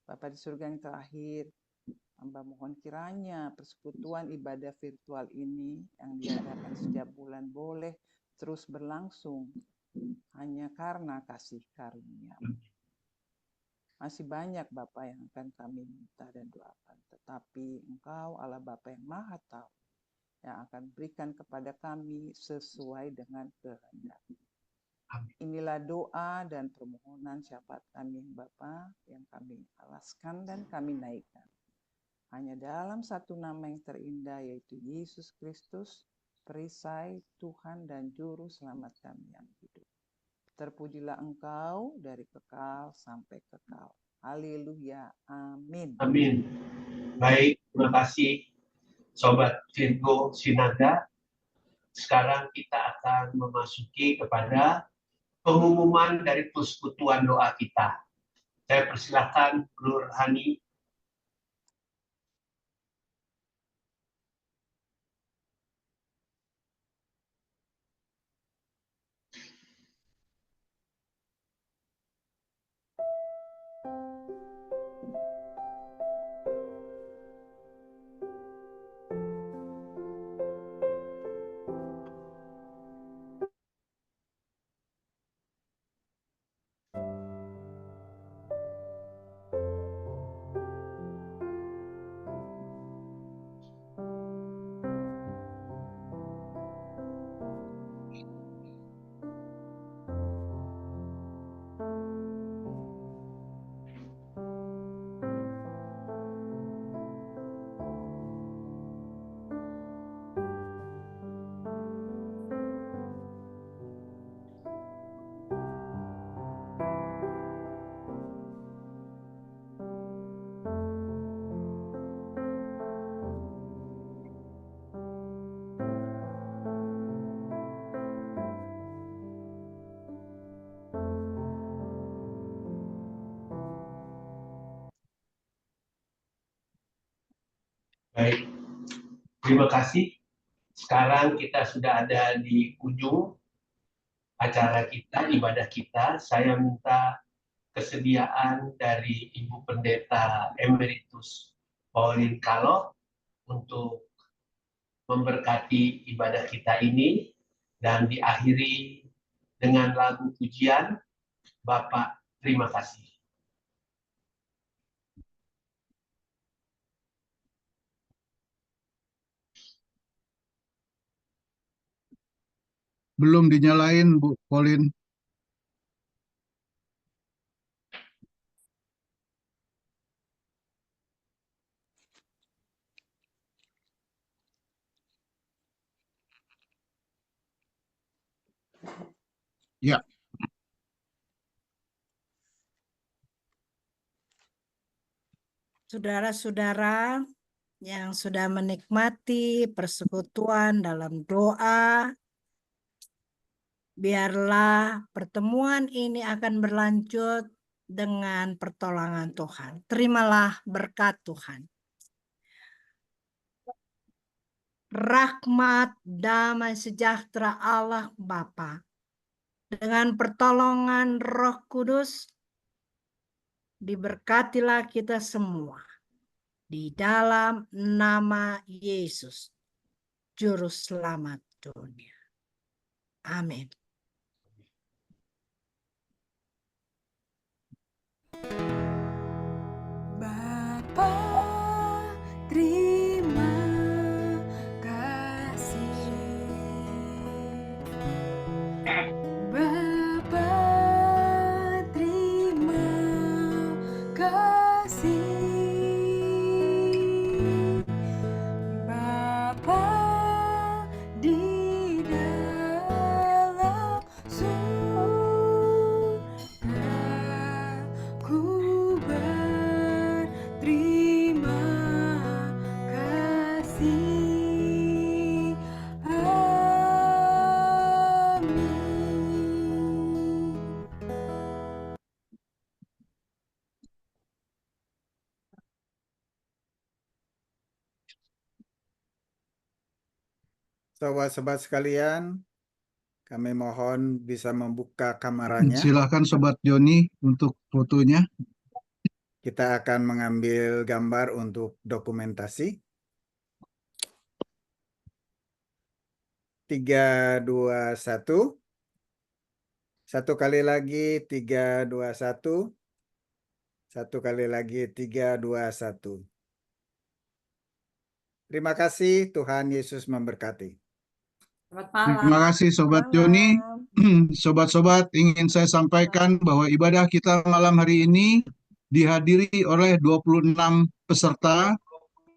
Bapa di surga yang terakhir, hamba mohon kiranya persekutuan ibadah virtual ini yang diadakan setiap bulan boleh terus berlangsung hanya karena kasih karunia. Masih banyak Bapa yang akan kami minta dan doakan, tetapi Engkau Allah Bapa yang Maha Tahu yang akan berikan kepada kami sesuai dengan kehendak. Inilah doa dan permohonan syafaat kami Bapa yang kami alaskan dan kami naikkan. Hanya dalam satu nama yang terindah yaitu Yesus Kristus, perisai Tuhan dan Juru Selamat kami yang hidup. Terpujilah Engkau dari kekal sampai kekal. Haleluya. Amin. Amin. Baik, terima kasih Sobat Virgo Sinaga. Sekarang kita akan memasuki kepada pengumuman dari persekutuan doa kita. Saya persilakan Nur Hani. Baik, terima kasih. Sekarang kita sudah ada di ujung acara kita, ibadah kita. Saya minta kesediaan dari Ibu Pendeta Emeritus Pauline Kaloh untuk memberkati ibadah kita ini dan diakhiri dengan lagu pujian. Bapak, terima kasih. Belum dinyalain, Bu Pauline. Ya. Saudara-saudara yang sudah menikmati persekutuan dalam doa, biarlah pertemuan ini akan berlanjut dengan pertolongan Tuhan. Terimalah berkat Tuhan. Rahmat, damai sejahtera Allah Bapa dengan pertolongan Roh Kudus, diberkatilah kita semua di dalam nama Yesus, Juru Selamat dunia. Amin. Bapa, terima kasih. Bapa, terima kasih. Bapa, di dalam surga, ku berterima kasih. Amin. Sobat-sobat sekalian, kami mohon bisa membuka kameranya. Silakan Sobat Joni untuk fotonya. Kita akan mengambil gambar untuk dokumentasi. 3, 2, 1. Satu kali lagi, 3, 2, 1. Satu kali lagi, 3, 2, 1. Terima kasih, Tuhan Yesus memberkati. Selamat malam. Terima kasih Sobat Joni. Sobat-sobat, ingin saya sampaikan bahwa ibadah kita malam hari ini dihadiri oleh 26 peserta,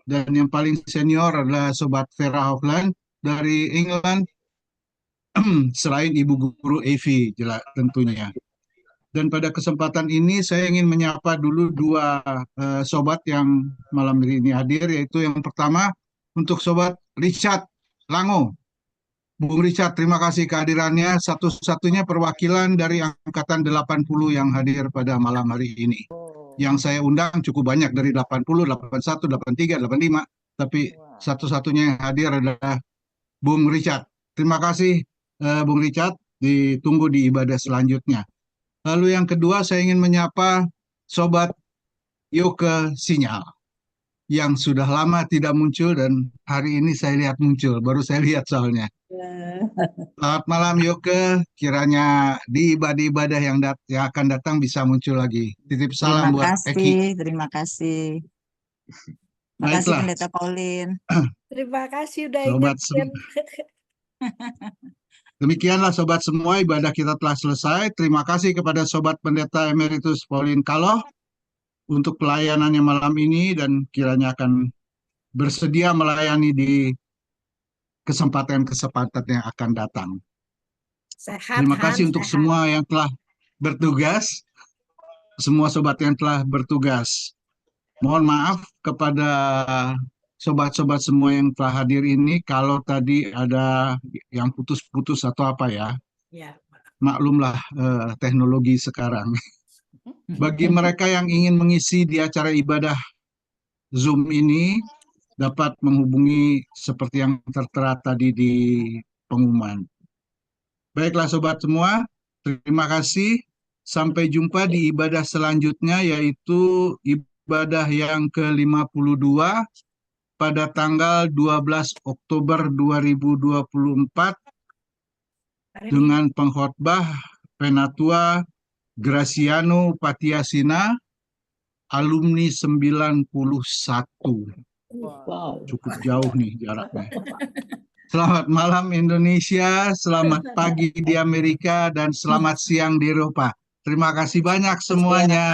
dan yang paling senior adalah Sobat Vera Hovland dari England, selain Ibu Guru Evi tentunya. Dan pada kesempatan ini saya ingin menyapa dulu dua sobat yang malam ini hadir, yaitu yang pertama untuk Sobat Richard Lango. Bung Richard, terima kasih kehadirannya, satu-satunya perwakilan dari Angkatan 80 yang hadir pada malam hari ini. Yang saya undang cukup banyak, dari 80, 81, 83, 85, tapi satu-satunya yang hadir adalah Bung Richard. Terima kasih Bung Richard, ditunggu di ibadah selanjutnya. Lalu yang kedua saya ingin menyapa Sobat Yoke Sinyal yang sudah lama tidak muncul dan hari ini saya lihat muncul, baru saya lihat soalnya. Selamat malam Yoke, kiranya di ibadah-ibadah yang akan datang bisa muncul lagi. Titip salam buat Eki. Terima kasih. Terima kasih Baiklah. Pendeta Pauline. Terima kasih udah Sobat ingetin. Demikianlah sobat semua, ibadah kita telah selesai. Terima kasih kepada Sobat Pendeta Emeritus Pauline Kaloh untuk pelayanannya malam ini dan kiranya akan bersedia melayani di kesempatan-kesempatan yang akan datang. Sehat, Terima kasih Han, untuk sehat. semua yang telah bertugas, semua sobat yang telah bertugas. Mohon maaf kepada sobat-sobat semua yang telah hadir ini kalau tadi ada yang putus-putus atau apa ya. Ya. Maklumlah teknologi sekarang. Bagi mereka yang ingin mengisi di acara ibadah Zoom ini, dapat menghubungi seperti yang tertera tadi di pengumuman. Baiklah sobat semua, terima kasih. Sampai jumpa di ibadah selanjutnya, yaitu ibadah yang ke-52 pada tanggal 12 Oktober 2024 dengan pengkhotbah Penatua Graciano Patiasina, alumni 91. Cukup jauh nih jaraknya. Selamat malam Indonesia, selamat pagi di Amerika, dan selamat siang di Eropa. Terima kasih banyak semuanya.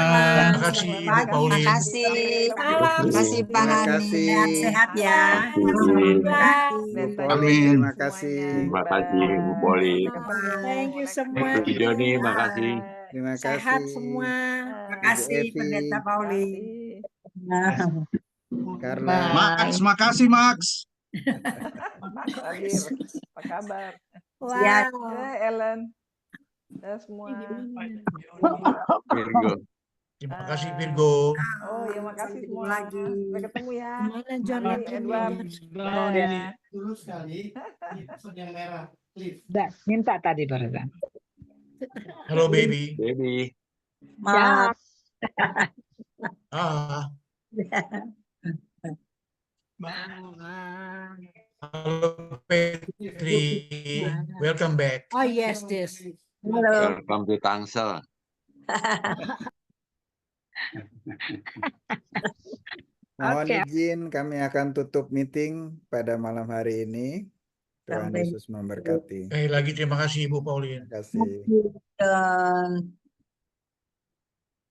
Terima kasih Ibu Pauline. Terima kasih. Salam. Terima kasih Pak Terima Hani. kasih. Sehat-sehat ya. Bu Pauline, Amin. terima kasih. Terima kasih Bu Pauline. Thank you semua. Bu Joni, makasih. Terima Sehat kasih. semua. Terima kasih Evi. Pendeta Pauline. Karena Max, makasih Max. Mas Adir, apa kabar? Ya. Ellen, semua. Virgo. Terima kasih Virgo. Oh ya, makasih semua. Lagi. Sampai ketemu ya. Mana John Bye, Edward. Bye. Dulu sekali, episode yang merah. Please. Minta tadi barusan. Halo baby. Baby. Maaf. Ah. Halo Petri. Welcome back. Oh yes, this. Halo. Welcome to Tangsel. mohon Oke. izin kami akan tutup meeting pada malam hari ini. Tuhan Sampai Yesus memberkati. Lagi terima kasih Ibu Pauline. Terima kasih. Dan